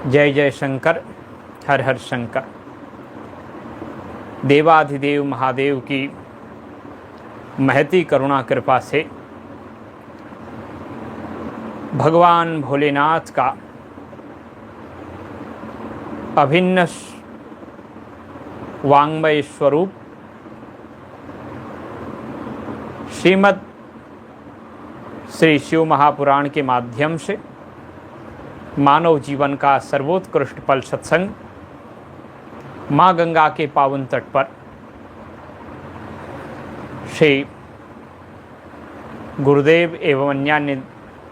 जय जय शंकर, हर हर शंकर। देवाधिदेव महादेव की महती करुणा कृपा से भगवान भोलेनाथ का अभिन्न वाङ्मय स्वरूप श्रीमद् श्री शिव महापुराण के माध्यम से मानव जीवन का सर्वोत्कृष्ट पल सत्संग माँ गंगा के पावन तट पर श्री गुरुदेव एवं अन्य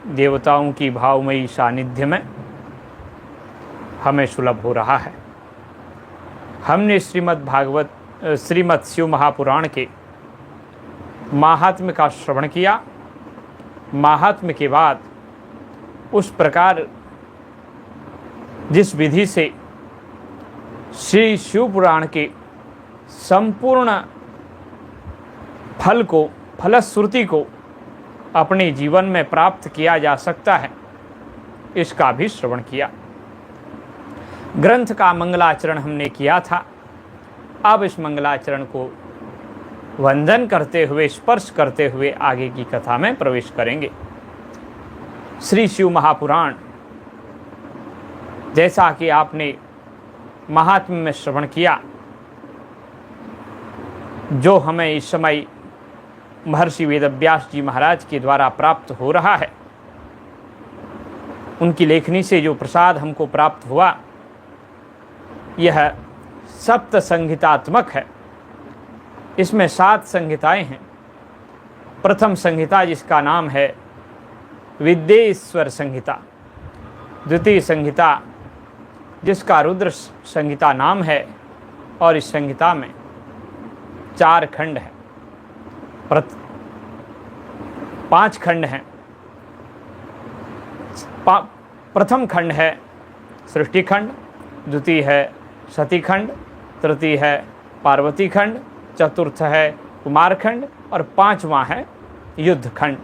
देवताओं की भावमयी सानिध्य में हमें सुलभ हो रहा है। हमने श्रीमद् शिव महापुराण के माहात्म्य का श्रवण किया। माहात्म्य के बाद उस प्रकार जिस विधि से श्री शिव पुराण के संपूर्ण फलश्रुति को अपने जीवन में प्राप्त किया जा सकता है, इसका भी श्रवण किया। ग्रंथ का मंगलाचरण हमने किया था। अब इस मंगलाचरण को वंदन करते हुए, स्पर्श करते हुए आगे की कथा में प्रवेश करेंगे। श्री शिव महापुराण, जैसा कि आपने महात्म्य में श्रवण किया, जो हमें इस समय महर्षि वेदव्यास जी महाराज के द्वारा प्राप्त हो रहा है, उनकी लेखनी से जो प्रसाद हमको प्राप्त हुआ, यह सप्त संहितात्मक है। इसमें 7 संहिताएं हैं। प्रथम संहिता जिसका नाम है विद्येश्वर संहिता, द्वितीय संहिता जिसका रुद्र संहिता नाम है, और इस संहिता में 4 खंड हैं, 5 खंड हैं। प्रथम खंड है सृष्टि खंड, द्वितीय है सती खंड, तृतीय है पार्वती खंड, चतुर्थ है कुमार खंड और 5वां है युद्ध खंड।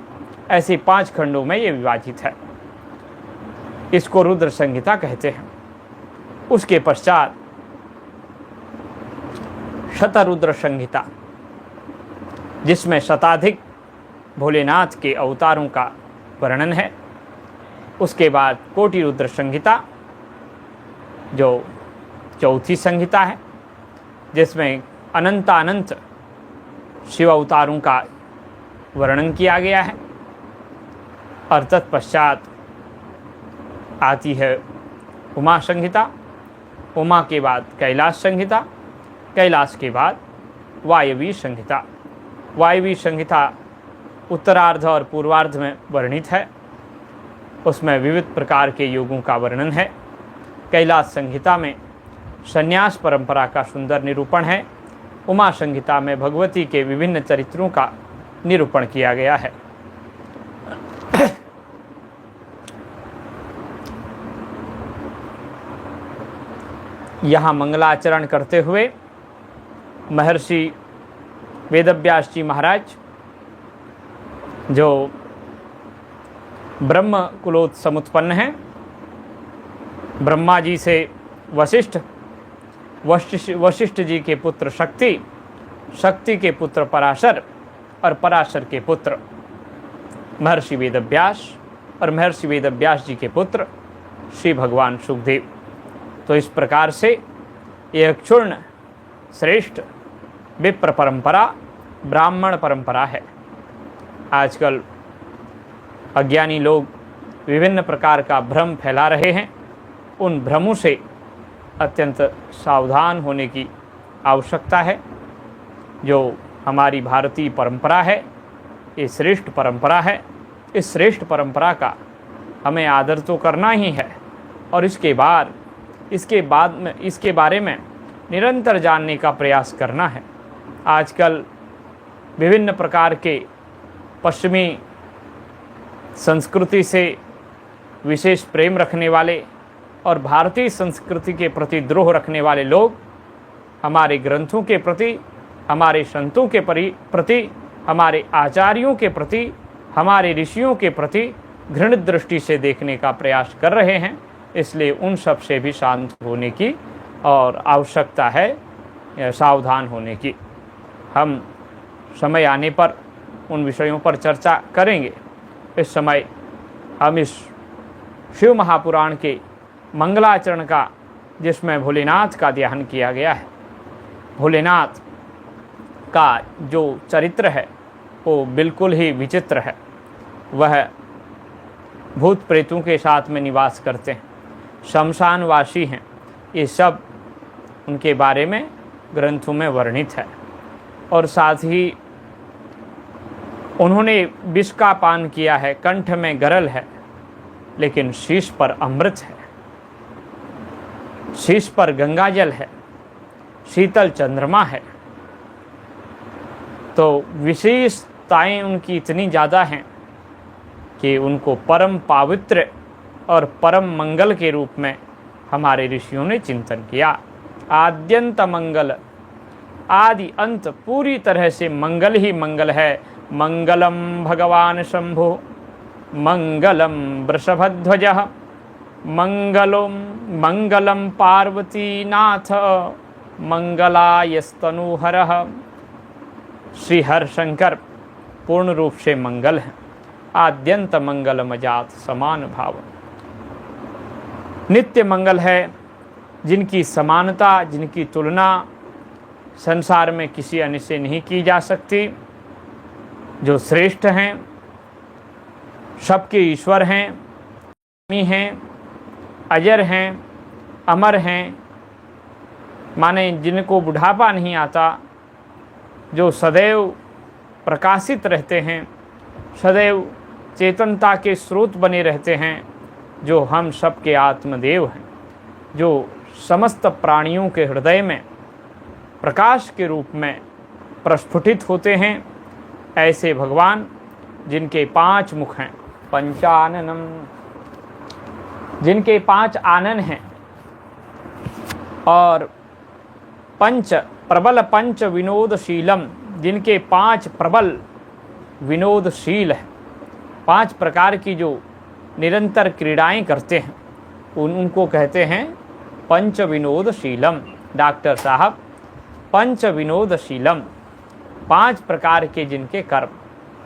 ऐसे 5 खंडों में ये विभाजित है। इसको रुद्र संहिता कहते हैं। उसके पश्चात शतरुद्र संहिता, जिसमें शताधिक भोलेनाथ के अवतारों का वर्णन है। उसके बाद कोटि रुद्र संहिता, जो चौथी संहिता है, जिसमें अनंतानंत शिव अवतारों का वर्णन किया गया है। और तत्पश्चात आती है उमा संहिता, उमा के बाद कैलाश संहिता, कैलाश के बाद वायवी संहिता। वायवी संहिता उत्तरार्ध और पूर्वार्ध में वर्णित है। उसमें विविध प्रकार के योगों का वर्णन है। कैलाश संहिता में संन्यास परंपरा का सुंदर निरूपण है। उमा संहिता में भगवती के विभिन्न चरित्रों का निरूपण किया गया है। यहाँ मंगलाचरण करते हुए महर्षि वेदव्यास जी महाराज, जो ब्रह्म कुलोत्समुत्पन्न हैं, ब्रह्मा जी से वशिष्ठ जी के पुत्र शक्ति, शक्ति के पुत्र पराशर और पराशर के पुत्र महर्षि वेदव्यास और महर्षि वेदव्यास जी के पुत्र श्री भगवान सुखदेव। तो इस प्रकार से यह क्षुण्ण श्रेष्ठ विप्र परंपरा, ब्राह्मण परंपरा है। आजकल अज्ञानी लोग विभिन्न प्रकार का भ्रम फैला रहे हैं। उन भ्रमों से अत्यंत सावधान होने की आवश्यकता है। जो हमारी भारतीय परंपरा है, ये श्रेष्ठ परंपरा है। इस श्रेष्ठ परंपरा का हमें आदर तो करना ही है, और इसके बारे में निरंतर जानने का प्रयास करना है। आजकल विभिन्न प्रकार के पश्चिमी संस्कृति से विशेष प्रेम रखने वाले और भारतीय संस्कृति के प्रति द्रोह रखने वाले लोग हमारे ग्रंथों के प्रति, हमारे संतों के प्रति, हमारे आचार्यों के प्रति, हमारे ऋषियों के प्रति घृणित दृष्टि से देखने का प्रयास कर रहे हैं। इसलिए उन सब से भी शांत होने की और आवश्यकता है, सावधान होने की। हम समय आने पर उन विषयों पर चर्चा करेंगे। इस समय हम इस शिव महापुराण के मंगलाचरण का, जिसमें भोलेनाथ का ध्यान किया गया है, भोलेनाथ का जो चरित्र है वो बिल्कुल ही विचित्र है। वह भूत प्रेतों के साथ में निवास करते हैं, शमशानवासी हैं। ये सब उनके बारे में ग्रंथों में वर्णित है। और साथ ही उन्होंने विष का पान किया है, कंठ में गरल है, लेकिन शीश पर अमृत है, शीश पर गंगाजल है, शीतल चंद्रमा है। तो विशेषताएं उनकी इतनी ज़्यादा हैं कि उनको परम पवित्र और परम मंगल के रूप में हमारे ऋषियों ने चिंतन किया। आद्यंत मंगल, आदि अंत पूरी तरह से मंगल ही मंगल है। मंगलम भगवान शंभो, मंगलम वृषभध्वज, मंगलम पार्वती नाथ, मंगलायस्तनुहर। श्री हरशंकर पूर्ण रूप से मंगल है। आद्यंत मंगल मजात समान भाव, नित्य मंगल है, जिनकी समानता, जिनकी तुलना संसार में किसी अन्य से नहीं की जा सकती, जो श्रेष्ठ हैं, सबके ईश्वर हैं, अजर हैं, अमर हैं, माने जिनको बुढ़ापा नहीं आता, जो सदैव प्रकाशित रहते हैं, सदैव चेतनता के स्रोत बने रहते हैं, जो हम सबके आत्मदेव हैं, जो समस्त प्राणियों के हृदय में प्रकाश के रूप में प्रस्फुटित होते हैं। ऐसे भगवान जिनके 5 मुख हैं, पंचाननम, जिनके 5 आनन हैं, और प्रबल पंच विनोदशीलम, जिनके 5 प्रबल विनोदशील है, 5 प्रकार की जो निरंतर क्रीड़ाएं करते हैं, उनको कहते हैं पंच विनोदशीलम। डॉक्टर साहब, पंच विनोदशीलम, 5 प्रकार के जिनके कर्म।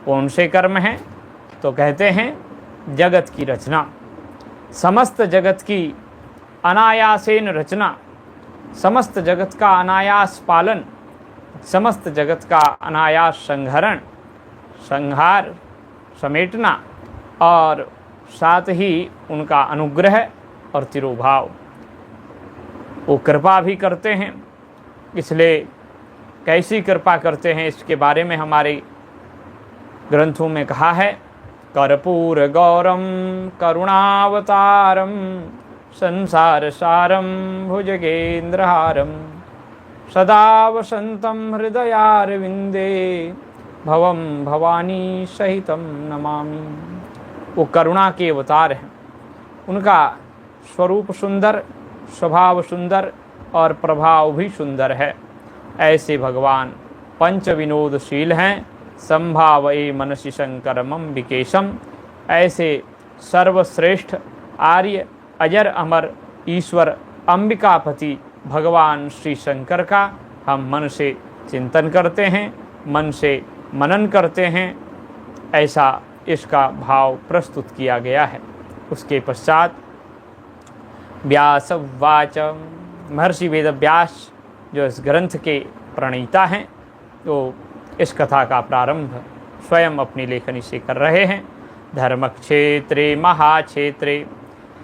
कौन से कर्म हैं? तो कहते हैं जगत की रचना, समस्त जगत की अनायासेन रचना, समस्त जगत का अनायास पालन, समस्त जगत का अनायास संहार, समेटना, और साथ ही उनका अनुग्रह और तिरोभाव। वो कृपा भी करते हैं, इसलिए कैसी कृपा करते हैं इसके बारे में हमारे ग्रंथों में कहा है। कर्पूर गौरम करुणावतारम संसार सारम भुजगेंद्रहारम सदा वसंतम हृदयारविंदे भवम भवानी सहितम नमामि। वो करुणा के अवतार हैं, उनका स्वरूप सुंदर, स्वभाव सुंदर और प्रभाव भी सुंदर है। ऐसे भगवान पंच विनोदशील हैं। संभावये मनसि शंकरमं विकेशम, ऐसे सर्वश्रेष्ठ आर्य अजर अमर ईश्वर अंबिकापति भगवान श्री शंकर का हम मन से चिंतन करते हैं, मन से मनन करते हैं। ऐसा इसका भाव प्रस्तुत किया गया है। उसके पश्चात व्यासवाच, महर्षि वेदव्यास जो इस ग्रंथ के प्रणेता हैं, तो इस कथा का प्रारंभ स्वयं अपनी लेखनी से कर रहे हैं। धर्मक्षेत्रे महाक्षेत्रे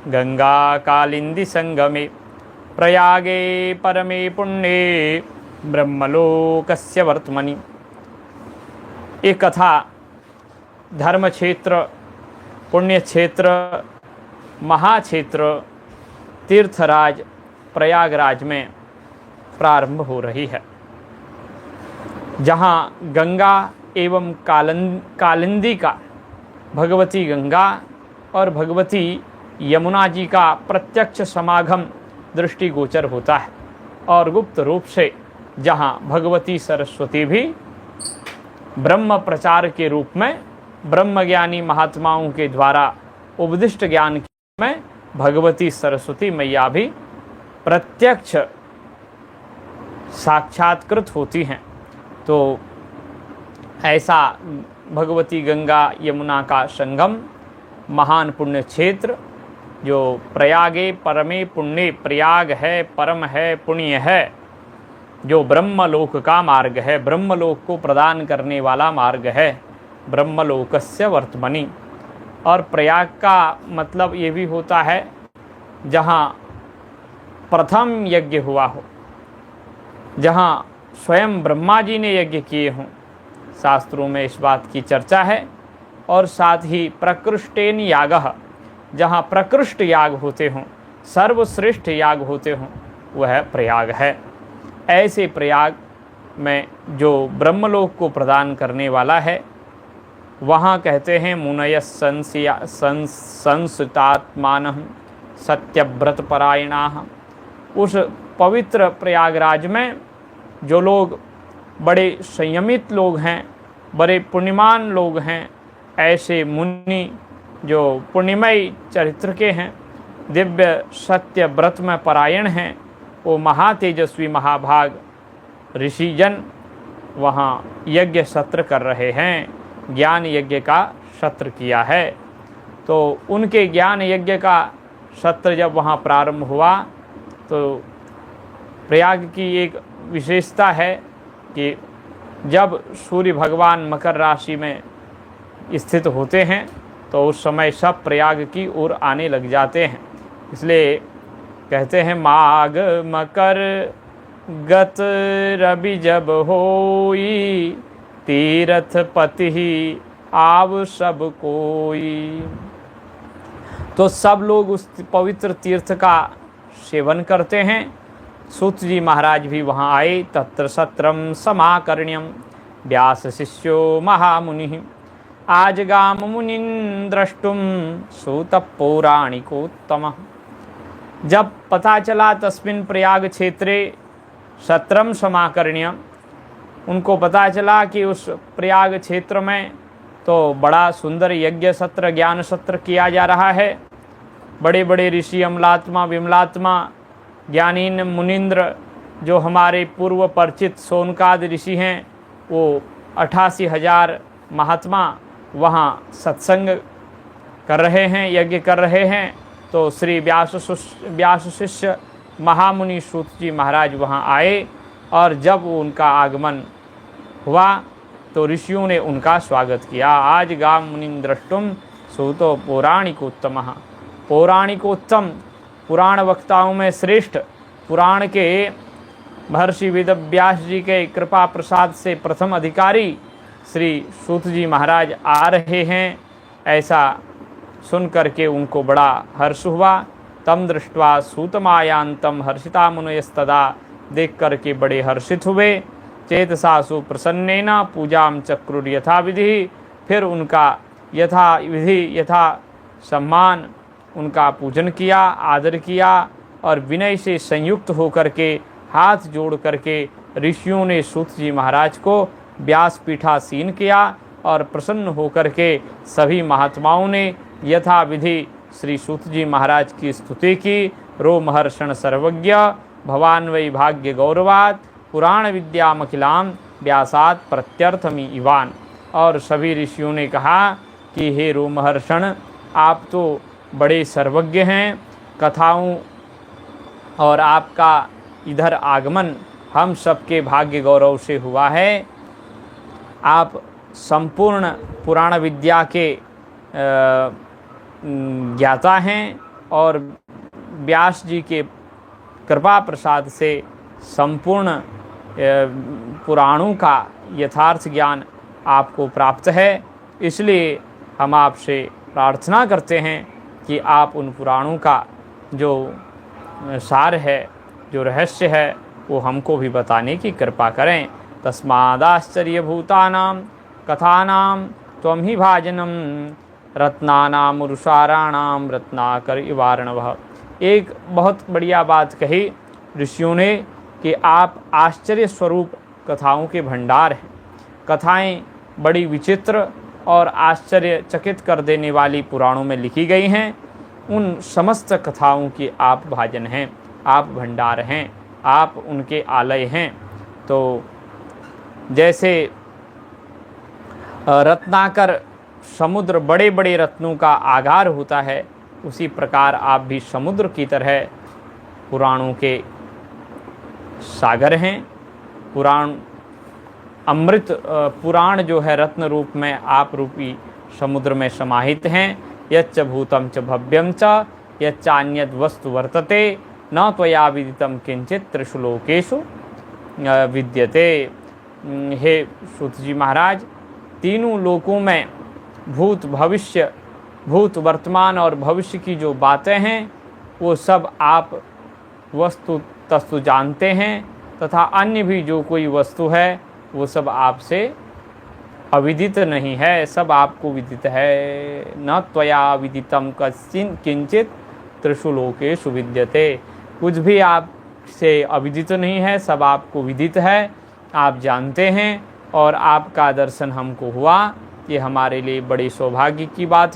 गंगा कालिंदी संगमे प्रयागे परमे पुण्ये ब्रह्मलोकस्य वर्तमनि। एक कथा धर्म क्षेत्र, पुण्य क्षेत्र, महाक्षेत्र, तीर्थराज प्रयागराज में प्रारंभ हो रही है, जहाँ गंगा एवं कालिंदी का, भगवती गंगा और भगवती यमुना जी का प्रत्यक्ष समागम दृष्टिगोचर होता है, और गुप्त रूप से जहाँ भगवती सरस्वती भी ब्रह्म प्रचार के रूप में ब्रह्मज्ञानी महात्माओं के द्वारा उपदिष्ट ज्ञान में भगवती सरस्वती मैया भी प्रत्यक्ष साक्षात्कृत होती हैं। तो ऐसा भगवती गंगा यमुना का संगम महान पुण्य क्षेत्र जो प्रयागे परमे पुण्य, प्रयाग है, परम है, पुण्य है, जो ब्रह्मलोक का मार्ग है, ब्रह्मलोक को प्रदान करने वाला मार्ग है, ब्रह्मलोकस्य वर्तमनि। और प्रयाग का मतलब ये भी होता है जहाँ प्रथम यज्ञ हुआ हो, जहाँ स्वयं ब्रह्मा जी ने यज्ञ किए हों। शास्त्रों में इस बात की चर्चा है। और साथ ही प्रकृष्टेन यागः, जहाँ प्रकृष्ट याग होते हों, सर्वश्रेष्ठ याग होते हों, वह प्रयाग है। ऐसे प्रयाग में जो ब्रह्मलोक को प्रदान करने वाला है, वहाँ कहते हैं मुनय संस्तात्मानः सत्यव्रत परायणाः। उस पवित्र प्रयागराज में जो लोग बड़े संयमित लोग हैं, बड़े पुण्यमान लोग हैं, ऐसे मुनि जो पुण्यमय चरित्र के हैं, दिव्य सत्य व्रत में परायण हैं, वो महातेजस्वी महाभाग ऋषिजन वहाँ यज्ञ सत्र कर रहे हैं, ज्ञान यज्ञ का सत्र किया है। तो उनके ज्ञान यज्ञ का सत्र जब वहाँ प्रारंभ हुआ तो प्रयाग की एक विशेषता है कि जब सूर्य भगवान मकर राशि में स्थित होते हैं तो उस समय सब प्रयाग की ओर आने लग जाते हैं। इसलिए कहते हैं माघ मकर गत रवि जब होई, तीर्थ पति ही आव सब कोई। तो सब लोग उस पवित्र तीर्थ का सेवन करते हैं। सूत जी महाराज भी वहाँ आए। तत्र सत्रम समाकर्ण्यम व्यास शिष्यो महामुनि आजगाम मुनिन् द्रष्टुम सूत पौराणिकोत्तम। जब पता चला तस्मिन् प्रयाग क्षेत्रे सत्रम समाकर्ण्य, उनको पता चला कि उस प्रयाग क्षेत्र में तो बड़ा सुंदर यज्ञ सत्र, ज्ञान सत्र किया जा रहा है। बड़े बड़े ऋषि अमलात्मा विमलात्मा ज्ञानीन मुनिंद्र जो हमारे पूर्व परिचित सोनकाद ऋषि हैं, वो 88,000 महात्मा वहाँ सत्संग कर रहे हैं, यज्ञ कर रहे हैं। तो श्री व्यास शिष्य महामुनि सूत जी महाराज वहाँ आए और जब उनका आगमन हुआ तो ऋषियों ने उनका स्वागत किया। आज गाम मुनि द्रष्टुम सूतो पौराणिकोत्तम। पौराणिकोत्तम, पुराण वक्ताओं में श्रेष्ठ, पुराण के महर्षि वेदव्यास जी के कृपा प्रसाद से प्रथम अधिकारी श्री सूत जी महाराज आ रहे हैं। ऐसा सुन करके उनको बड़ा हर्ष हुआ। तम दृष्ट्वा सूतमायांतम हर्षिता मुनयस्तदा, देख करके बड़े हर्षित हुए। चेतसासु प्रसन्नेन पूजाम चक्रुर यथा विधि, फिर उनका यथा विधि यथा सम्मान उनका पूजन किया, आदर किया और विनय से संयुक्त होकर के हाथ जोड़ करके ऋषियों ने सूत जी महाराज को व्यासपीठासीन किया और प्रसन्न होकर के सभी महात्माओं ने यथा विधि श्री सूत जी महाराज की स्तुति की। रोमहर्षण सर्वज्ञ भवान वै भाग्य गौरवात् पुराण विद्यामखिलाम व्यासात प्रत्यर्थमी इवान। और सभी ऋषियों ने कहा कि हे रोमहर्षण, आप तो बड़े सर्वज्ञ हैं, कथाओं और आपका इधर आगमन हम सबके भाग्य गौरव से हुआ है। आप संपूर्ण पुराण विद्या के ज्ञाता हैं और व्यास जी के कृपा प्रसाद से संपूर्ण पुराणों का यथार्थ ज्ञान आपको प्राप्त है। इसलिए हम आपसे प्रार्थना करते हैं कि आप उन पुराणों का जो सार है, जो रहस्य है, वो हमको भी बताने की कृपा करें। तस्मादाश्चर्यभूतानां कथानां त्वं ही भाजनम रत्नानां रुषाराणां रत्नाकर इवार्णवः। एक बहुत बढ़िया बात कही ऋषियों ने कि आप आश्चर्य स्वरूप कथाओं के भंडार हैं। कथाएं बड़ी विचित्र और आश्चर्यचकित कर देने वाली पुराणों में लिखी गई हैं। उन समस्त कथाओं की आप भाजन हैं, आप भंडार हैं, आप उनके आलय हैं। तो जैसे रत्नाकर समुद्र बड़े बड़े रत्नों का आगार होता है, उसी प्रकार आप भी समुद्र की तरह पुराणों के सागर हैं। पुराण अमृत पुराण जो है रत्न रूप में आप रूपी समुद्र में समाहित हैं। यच्च भूतम च भव्यम च यच्चान्यद् वस्तु वर्तते न त्वया विदितम किंचित त्रिशुलोकेषु विद्यते। हे सूत जी महाराज, तीनों लोकों में भूत वर्तमान और भविष्य की जो बातें हैं वो सब आप वस्तु तस्तु जानते हैं, तथा अन्य भी जो कोई वस्तु है वो सब आपसे अविदित नहीं है, सब आपको विदित है। न त्वया विदितम किंचित त्रिषु लोकेषु विद्यते। कुछ भी आपसे अविदित नहीं है, सब आपको विदित है, आप जानते हैं, और आपका दर्शन हमको हुआ। ये हमारे लिए बड़ी सौभाग्य की बात है।